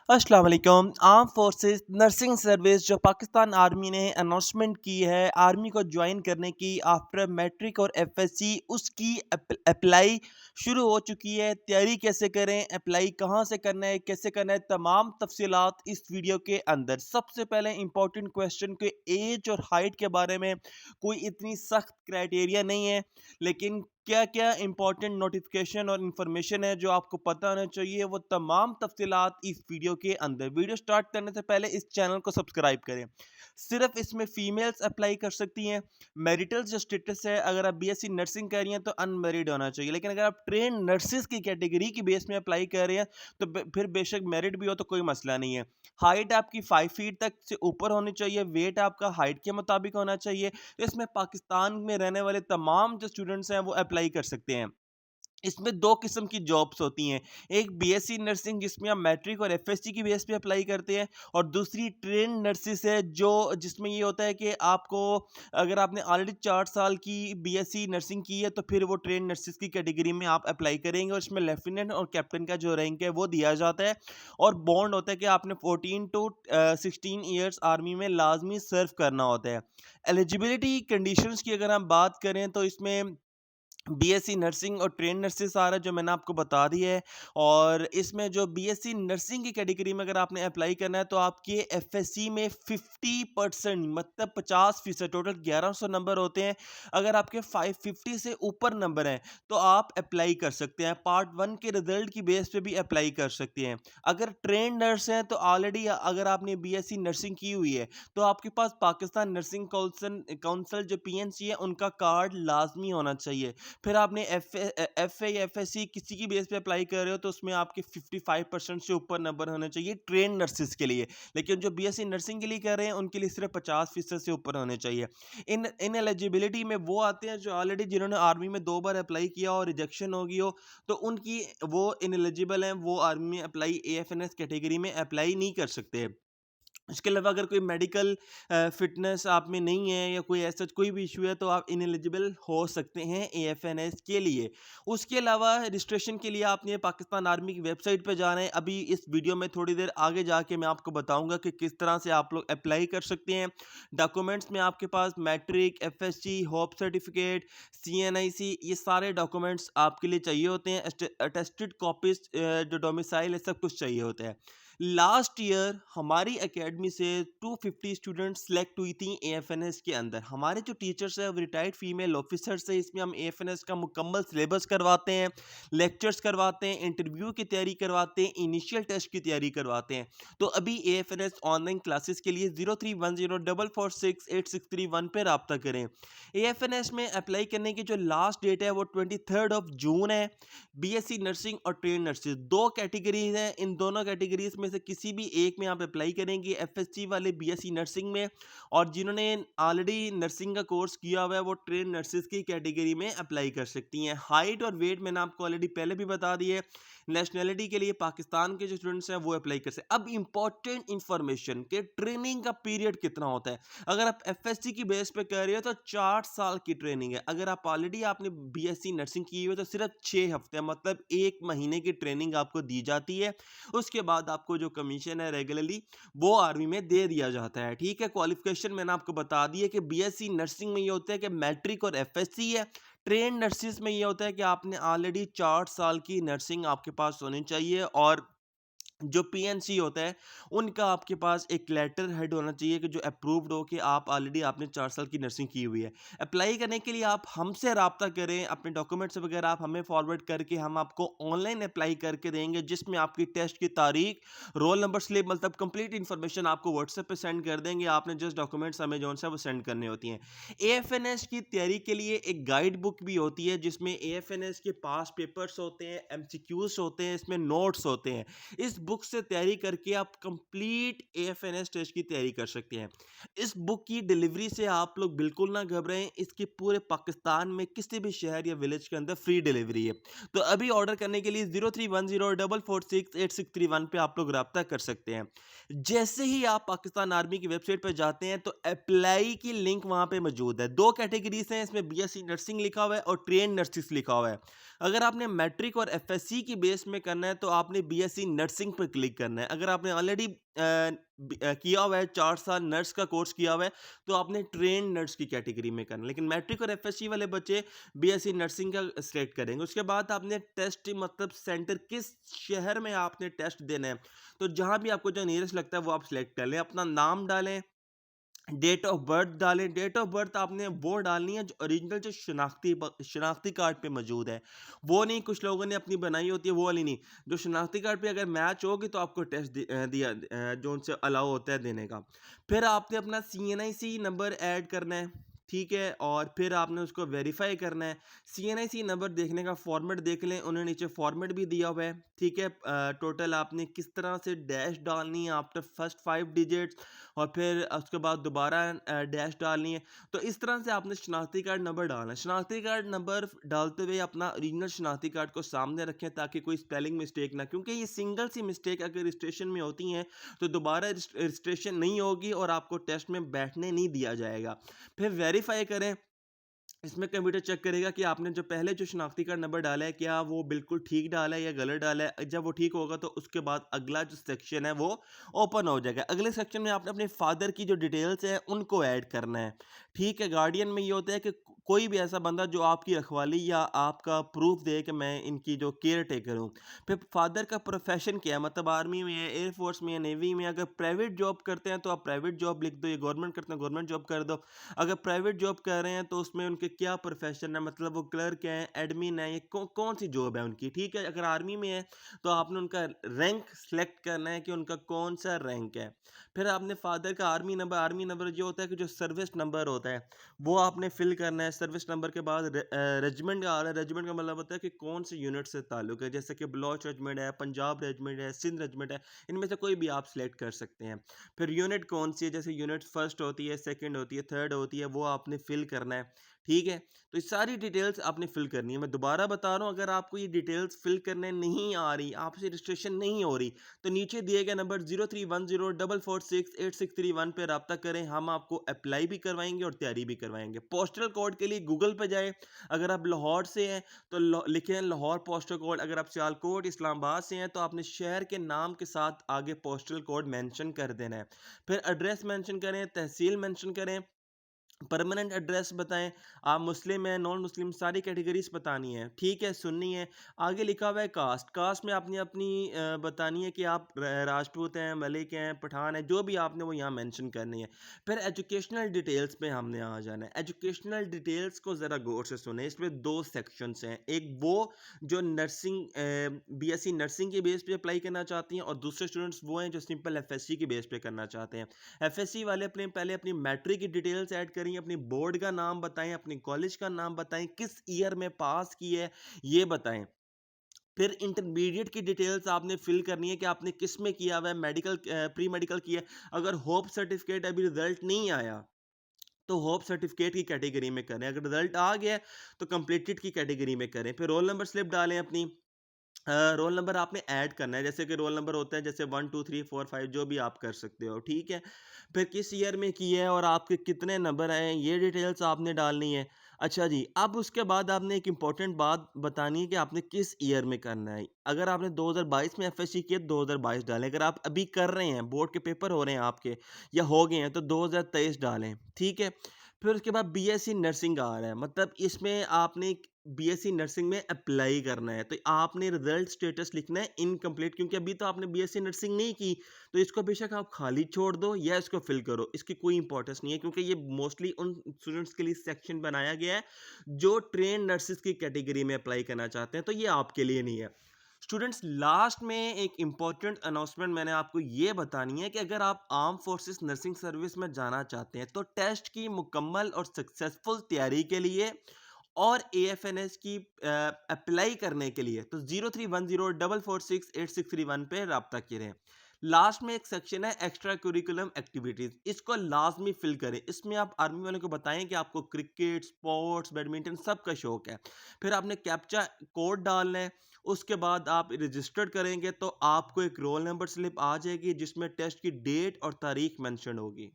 अस्सलाम वालेकुम। Arm forces nursing service जो पाकिस्तान आर्मी ने अनाउंसमेंट की है आर्मी को ज्वाइन करने की आफ्टर मैट्रिक और एफएससी उसकी अप्लाई शुरू हो चुकी है। तैयारी कैसे करें, अप्लाई कहां से करना है, कैसे करना है, तमाम तफसीलात इस वीडियो के अंदर। सबसे पहले इंपॉर्टेंट क्वेश्चन के एज और हाइट के बारे में कोई इतनी सख्त क्राइटेरिया नहीं है, लेकिन क्या क्या इंपॉर्टेंट नोटिफिकेशन और इन्फॉर्मेशन है जो आपको पता होना चाहिए, वो तमाम तफसीलात इस वीडियो के अंदर। वीडियो स्टार्ट करने से पहले इस चैनल को सब्सक्राइब करें। सिर्फ इसमें फीमेल्स अप्लाई कर सकती हैं। मैरिटल जो स्टेटस है, अगर आप बीएससी नर्सिंग कर रही हैं तो अनमेरिड होना चाहिए, लेकिन अगर आप ट्रेन नर्सिस की कैटेगरी की बेस में अप्लाई कर रहे हैं तो फिर बेशक मेरिट भी हो तो कोई मसला नहीं है। हाइट आपकी 5 फीट तक से ऊपर होनी चाहिए। वेट आपका हाइट के मुताबिक होना चाहिए। इसमें पाकिस्तान में रहने वाले तमाम जो स्टूडेंट्स हैं वो अप्लाई कर सकते हैं। इसमें 2 किस्म की जॉब्स होती हैं। एक बीएससी नर्सिंग जिसमें आप मैट्रिक और एफएससी की बेस पे अप्लाई करते हैं, और दूसरी ट्रेन नर्सिस है जो जिसमें ये होता है कि आपको, अगर आपने ऑलरेडी 4 साल की बीएससी नर्सिंग की है तो फिर वो ट्रेन नर्सिस की कैटेगरी में आप अप्लाई करेंगे, और इसमें लेफ्टिनेंट और कैप्टन का जो रैंक है वो दिया जाता है। और बॉन्ड होता है कि आपने 14 टू 16 ईयर्स आर्मी में लाजमी सर्व करना होता है। एलिजिबिलिटी कंडीशंस की अगर हम बात करें तो इसमें बीएससी नर्सिंग और ट्रेन नर्सिस आ रहा है जो मैंने आपको बता दिया है। और इसमें जो बीएससी नर्सिंग की कैटेगरी में अगर आपने अप्लाई करना है तो आपके एफएससी में 50% मतलब 50% टोटल 1100 नंबर होते हैं। अगर आपके 550 से ऊपर नंबर हैं तो आप अप्लाई कर सकते हैं। पार्ट 1 के रिजल्ट की बेस पे भी अप्लाई कर सकते हैं। अगर ट्रेन नर्स हैं तो ऑलरेडी अगर आपने बीएससी नर्सिंग की हुई है तो आपके पास पाकिस्तान नर्सिंग काउंसिल जो पीएनसी है उनका कार्ड लाजमी होना चाहिए। फिर आपने एफ ए या एफएससी किसी की बेस पे अप्लाई कर रहे हो तो उसमें आपके 55% से ऊपर नंबर होने चाहिए ट्रेन नर्सिस के लिए। लेकिन जो बीएससी नर्सिंग के लिए कर रहे हैं उनके लिए सिर्फ 50% से ऊपर होने चाहिए। इन एलिजिबिलिटी में वो आते हैं जो ऑलरेडी जिन्होंने आर्मी में 2 बार अप्लाई किया और रिजेक्शन हो गई हो, तो उनकी वो इन एलिजिबल हैं, वो आर्मी में अप्लाई एएफएनएस कैटेगरी में अप्लाई नहीं कर सकते। इसके अलावा अगर कोई मेडिकल फिटनेस आप में नहीं है या कोई ऐसा कोई भी इशू है तो आप इनएलिजिबल हो सकते हैं एएफएनएस के लिए। उसके अलावा रजिस्ट्रेशन के लिए आपने पाकिस्तान आर्मी की वेबसाइट पे जाना है। अभी इस वीडियो में थोड़ी देर आगे जाके मैं आपको बताऊंगा कि किस तरह से आप लोग अप्लाई कर सकते हैं। डॉक्यूमेंट्स में आपके पास matric, FSc, hope certificate, CNIC, ये सारे डॉक्यूमेंट्स आपके लिए चाहिए होते हैं। अटेस्टेड कॉपीज जो डोमिसाइल है सब कुछ चाहिए होता है। लास्ट ईयर हमारी एकेडमी से 250 स्टूडेंट्स सेलेक्ट हुई थी एएफएनएस के अंदर। हमारे जो टीचर्स हैं वो रिटायर्ड फीमेल ऑफिसर्स हैं। इसमें हम एएफएनएस का मुकम्मल सिलेबस करवाते हैं, लेक्चर्स करवाते हैं, इंटरव्यू की तैयारी करवाते हैं, इनिशियल टेस्ट की तैयारी करवाते हैं। तो अभी एएफएनएस ऑनलाइन क्लासेस के लिए 0310446861 पे रब्ता करें। एएफएनएस में अप्लाई करने की जो लास्ट डेट है वो 23 जून है। बीएससी नर्सिंग और ट्रेन नर्सिंग 2 कैटेगरीज हैं। इन दोनों कैटेगरीज में से किसी भी एक में आप अप्लाई करेंगे, एफएससी वाले बीएससी नर्सिंग में, और जिन्होंने ऑलरेडी नर्सिंग का कोर्स किया हुआ है वो ट्रेन नर्सिस की कैटेगरी में अप्लाई कर सकती हैं। हाइट और वेट मैंने आपको ऑलरेडी पहले भी बता दिए। नेशनैलिटी के लिए पाकिस्तान के जो स्टूडेंट्स हैं वो अप्लाई कर सकते हैं। अब इंपॉर्टेंट इंफॉर्मेशन के ट्रेनिंग का पीरियड कितना होता है। अगर आप एफएससी की बेस पे कर रहे हो तो 4 साल की ट्रेनिंग है। अगर आप ऑलरेडी आपने बीएससी नर्सिंग की हुई है तो सिर्फ 6 हफ्ते मतलब 1 महीने की ट्रेनिंग आपको दी जाती है। उसके बाद आपको जो कमीशन है रेगुलरली वो आर्मी में दे दिया जाता है। ठीक है, क्वालिफिकेशन मैंने आपको बता दी है कि बीएससी नर्सिंग में ये होता है कि मैट्रिक और एफएससी है। ट्रेन नर्सिस में ये होता है कि आपने ऑलरेडी 4 साल की नर्सिंग आपके पास होनी चाहिए, और जो पीएनसी होता है उनका आपके पास एक लेटर हेड होना चाहिए कि जो अप्रूव्ड हो कि आप ऑलरेडी आपने 4 साल की नर्सिंग की हुई है। अप्लाई करने के लिए आप हमसे रब्ता करें, अपने डॉक्यूमेंट्स वगैरह आप हमें फॉरवर्ड करके हम आपको ऑनलाइन अप्लाई करके देंगे, जिसमें आपकी टेस्ट की तारीख, रोल नंबर स्लिप, मतलब कंप्लीट इन्फॉर्मेशन आपको व्हाट्सएप पे सेंड कर देंगे। आपने जस्ट डॉक्यूमेंट्स हमें जो है वो सेंड करने होती हैं। एएफएनएस की तैयारी के लिए एक गाइड बुक भी होती है जिसमें एएफएनएस के पास पेपर्स होते हैं, एमसीक्यूज होते हैं, इसमें नोट्स होते हैं। इस बुक से तैयारी करके आप कंप्लीट एएफएनएस टेस्ट की तैयारी कर सकते हैं। इस बुक की डिलीवरी से आप लोग बिल्कुल ना घबराएं। इसकी पूरे पाकिस्तान में किसी भी शहर या विलेज के अंदर फ्री डिलीवरी है। तो अभी ऑर्डर करने के लिए 0310446861 पे आप लोग रब्ता कर सकते हैं। जैसे ही आप पाकिस्तान आर्मी की वेबसाइट पर जाते हैं तो अप्लाई की लिंक वहां पे मौजूद है। 2 कैटेगरीज हैं, इसमें बीएससी नर्सिंग लिखा हुआ है और ट्रेन नर्सिस लिखा हुआ है। अगर आपने मैट्रिक और एफएससी की बेस में करना है तो आपने बीएससी नर्सिंग पे क्लिक करना है। अगर आपने ऑलरेडी किया हुआ है 4 साल नर्स का कोर्स किया हुआ है, तो आपने ट्रेन्ड नर्स की कैटेगरी में करना है। लेकिन मैट्रिक और एफएससी वाले बच्चे बीएससी नर्सिंग का सिलेक्ट करेंगे। उसके बाद आपने टेस्ट मतलब सेंटर किस शहर में आपने टेस्ट देना है, तो जहाँ भी आपको जो नियरेस्ट लगता है वो आप सिलेक्ट कर लें। अपना नाम डालें, डेट ऑफ बर्थ डालें। डेट ऑफ बर्थ आपने वो डालनी है जो ओरिजिनल जो शनाख्ती कार्ड पे मौजूद है, वो नहीं कुछ लोगों ने अपनी बनाई होती है, वो वाली नहीं। जो शनाख्ती कार्ड पे अगर मैच होगी तो आपको टेस्ट दिया जो उनसे अलाउ होता है देने का। फिर आपने अपना सीएनआईसी नंबर ऐड करना है, ठीक है, और फिर आपने उसको वेरीफाई करना है। सीएनआईसी नंबर देखने का फॉर्मेट देख लें, उन्होंने नीचे फॉर्मेट भी दिया हुआ है, ठीक है। टोटल आपने किस तरह से डैश डालनी है आफ्टर फर्स्ट 5 डिजिट्स, और फिर उसके बाद दोबारा डैश डालनी है। तो इस तरह से आपने शनाख्ती कार्ड नंबर डालना है। शनाख्ती कार्ड नंबर डालते हुए अपना ओरिजिनल शनाख्ती कार्ड को सामने रखें ताकि कोई स्पेलिंग मिस्टेक ना, क्योंकि ये सिंगल सी मिस्टेक अगर रजिस्ट्रेशन में होती हैं तो दोबारा रजिस्ट्रेशन नहीं होगी और आपको टेस्ट में बैठने नहीं दिया जाएगा। फिर वेरीफाई करें। इसमें कंप्यूटर चेक करेगा कि आपने जो पहले जो शनाख्ती कार्ड नंबर डाला है क्या वो बिल्कुल ठीक डाला है या गलत डाला है। जब वो ठीक होगा तो उसके बाद अगला जो सेक्शन है वो ओपन हो जाएगा। अगले सेक्शन में आपने अपने फादर की जो डिटेल्स हैं उनको ऐड करना है, ठीक है। गार्डियन में ये होता है कि कोई भी ऐसा बंदा जो आपकी रखवाली या आपका प्रूफ दे कि मैं इनकी जो केयर टेकर हूँ। फिर फादर का प्रोफेशन क्या है, मतलब आर्मी में है, एयरफोर्स में है, नेवी में है। अगर प्राइवेट जॉब करते हैं तो आप प्राइवेट जॉब लिख दो, ये गवर्नमेंट करते हैं गवर्नमेंट जॉब कर दो। अगर प्राइवेट जॉब कर रहे हैं तो उसमें उनके क्या प्रोफेशन है, मतलब वो क्लर्क हैं, एडमिन है, ये कौन सी जॉब है उनकी, ठीक है। अगर आर्मी में है तो आपने उनका रैंक सेलेक्ट करना है कि उनका कौन सा रैंक है। फिर आपने फादर का आर्मी नंबर जो होता है कि जो सर्विस नंबर होता है वो आपने फिल करना है। सर्विस नंबर के बाद रेजिमेंट का आ रहा है। रेजिमेंट का मतलब होता है कि कौन से यूनिट से ताल्लुक है, जैसे कि बलोच रेजिमेंट है, पंजाब रेजिमेंट है, सिंध रेजिमेंट है, इनमें से कोई भी आप सिलेक्ट कर सकते हैं। फिर यूनिट कौन सी है, जैसे यूनिट फर्स्ट होती है, सेकंड होती है, थर्ड होती है, वो आपने फिल करना है, ठीक है। तो ये सारी डिटेल्स आपने फिल करनी है। मैं दोबारा बता रहा हूँ, अगर आपको ये डिटेल्स फिल करने नहीं आ रही, आपसे रजिस्ट्रेशन नहीं हो रही, तो नीचे दिए गए नंबर 0310446861 पे रब्ता करें। हम आपको अप्लाई भी करवाएंगे और तैयारी भी करवाएंगे। पोस्टल कोड के लिए गूगल पे जाएं। अगर आप लाहौर से हैं तो लिखें लाहौर पोस्टल कोड। अगर आप सियालकोट इस्लामाबाद से हैं तो आपने शहर के नाम के साथ आगे पोस्टल कोड मेंशन कर देना है। फिर एड्रेस मेंशन करें, तहसील मेंशन करें, परमानेंट एड्रेस बताएं। आप मुस्लिम हैं, नॉन मुस्लिम, सारी कैटेगरीज बतानी है, ठीक है, सुननी है। आगे लिखा हुआ है कास्ट। कास्ट में आपने अपनी बतानी है कि आप राजपूत हैं, मलिक हैं, पठान हैं, जो भी आपने वो यहाँ मेंशन करनी है। फिर एजुकेशनल डिटेल्स पे हमने आ जाना है। एजुकेशनल डिटेल्स को ज़रा गौर से सुने। इसमें दो सेक्शंस हैं, एक वो जो नर्सिंग बीएससी नर्सिंग के बेस पे अप्लाई करना चाहती हैं, और दूसरे स्टूडेंट्स वो हैं जो सिंपल एफएससी के बेस पे करना चाहते हैं। एफएससी वाले अपने पहले अपनी मैट्रिक की डिटेल्स ऐड करें, अपनी बोर्ड का नाम बताएं, अपनी कॉलेज का नाम बताएं, किस ईयर में पास की है ये बताएं। फिर इंटरमीडिएट की डिटेल्स आपने फिल करनी है कि आपने किस में किया हुआ है, मेडिकल प्री मेडिकल किया है। अगर होप सर्टिफिकेट अभी रिजल्ट नहीं आया तो होप सर्टिफिकेट की कैटेगरी में करें। अगर रिजल्ट आ गया है तो कंप्लीटेड की कैटेगरी में करें। फिर रोल नंबर स्लिप डालें अपनी। रोल नंबर आपने ऐड करना है, जैसे कि रोल नंबर होता है जैसे 1 2 3 4 5 जो भी आप कर सकते हो, ठीक है। फिर किस ईयर में की है और आपके कितने नंबर आए हैं ये डिटेल्स आपने डालनी है। अच्छा जी, अब उसके बाद आपने एक इम्पॉर्टेंट बात बतानी है कि आपने किस ईयर में करना है। अगर आपने 2022 में एफएससी किया तो 2022 डालें। अगर आप अभी कर रहे हैं, बोर्ड के पेपर हो रहे हैं आपके या हो गए हैं, तो 2023 डालें, ठीक है। फिर उसके बाद बीएससी नर्सिंग आ रहा है, मतलब इसमें आपने बीएससी नर्सिंग में अप्लाई करना है, तो आपने रिजल्ट स्टेटस लिखना है इनकम्प्लीट, क्योंकि अभी तो आपने बीएससी नर्सिंग नहीं की। तो इसको बेशक आप खाली छोड़ दो या इसको फिल करो, इसकी कोई इंपॉर्टेंस नहीं है, क्योंकि ये मोस्टली उन स्टूडेंट्स के लिए सेक्शन बनाया गया है जो ट्रेन नर्सिस की कैटेगरी में अप्लाई करना चाहते हैं, तो ये आपके लिए नहीं है। स्टूडेंट्स, लास्ट में एक इम्पॉर्टेंट अनाउंसमेंट मैंने आपको ये बतानी है कि अगर आप आर्म फोर्सेस नर्सिंग सर्विस में जाना चाहते हैं तो टेस्ट की मुकम्मल और सक्सेसफुल तैयारी के लिए और एएफएनएस की अप्लाई करने के लिए तो 0310446861 पे रब्ता करें। लास्ट में एक सेक्शन है एक्स्ट्रा करिकुलम एक्टिविटीज, इसको लाजमी फिल करें। इसमें आप आर्मी वालों को बताएं कि आपको क्रिकेट, स्पोर्ट्स, बैडमिंटन सब का शौक है। फिर आपने कैप्चा कोड डालना है। उसके बाद आप रजिस्टर्ड करेंगे तो आपको एक रोल नंबर स्लिप आ जाएगी जिसमें टेस्ट की डेट और तारीख मेंशन होगी।